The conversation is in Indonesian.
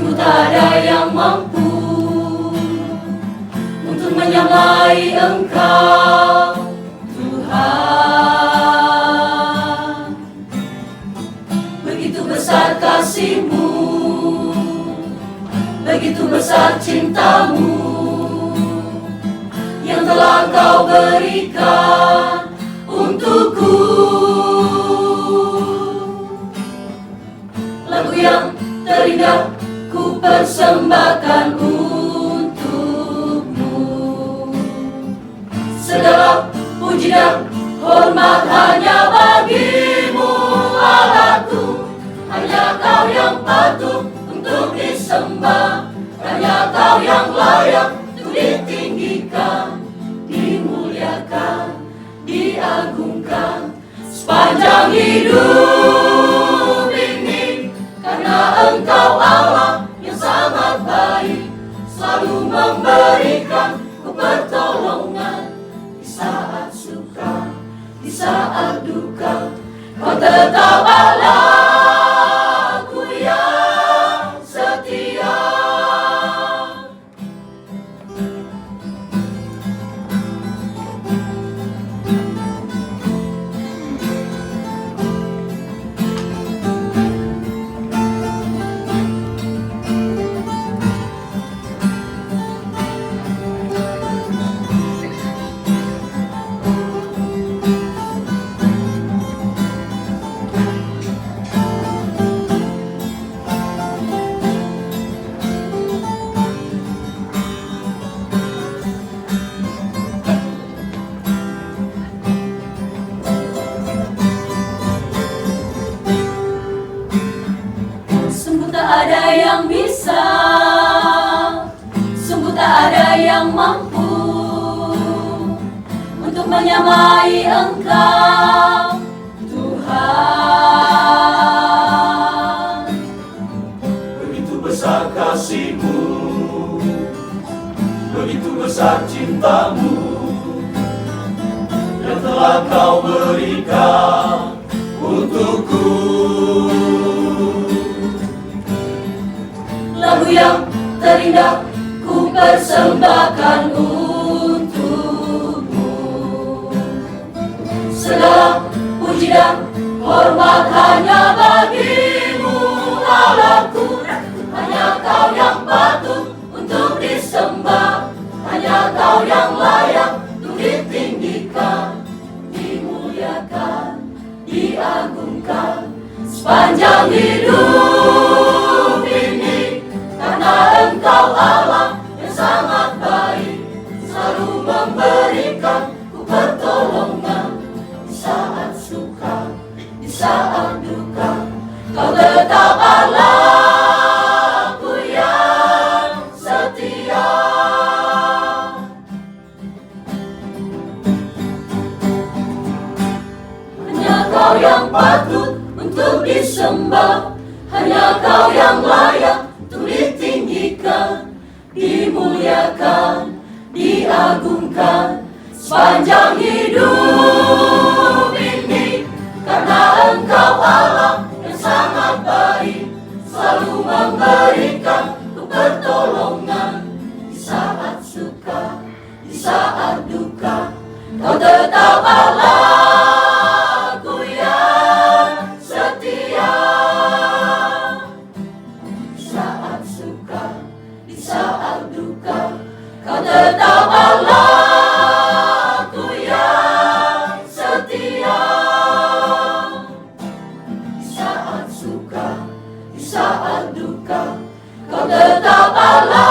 Sungguh tak ada yang mampu untuk menyamai Engkau, Tuhan. Begitu besar kasih-Mu, begitu besar cinta-Mu yang telah Kau berikan untukku. Lagu yang terindah ku persembahkan untukmu. Segala puji dan hormat hanya bagimu, Allahku. Hanya Kau yang patut untuk disembah, hanya Kau yang layak untuk ditinggikan, dimuliakan, diagungkan sepanjang hidup ini. Karena Engkau Allah yang sangat baik, selalu memberikan ku pertolongan di saat suka, di saat duka. Kau tetap Allahku yang setia. Sungguh tak ada yang bisa, sungguh tak ada yang mampu untuk menyamai Engkau, Tuhan. Begitu besar kasih-Mu, begitu besar cinta-Mu yang telah Kau berikan untukku. Lagu yang terindah ku persembahkan untukmu. Segala puji dan hormat hanya bagimu, Allahku. Hanya Kau yang patut untuk disembah, hanya Kau yang layak untuk ditinggikan, dimuliakan, diagungkan sepanjang hidup ini. Karena Engkau Allah yang sangat baik, selalu memberikan ku pertolongan di saat suka, di saat duka. Kau tetap Allahku yang setia. Hanya Kau yang patut untuk disembah, hanya Kau yang layak untuk ditinggikan, dimuliakan, diagungkan sepanjang hidup ini. Karena Engkau Allah yang sangat baik, selalu memberikan ku pertolongan di saat suka, di saat duka. Kau tetap Allahku yang setia. Di saat duka, Kau tetap Allahku yang setia. Di saat suka, di saat duka, Kau tetap Allah.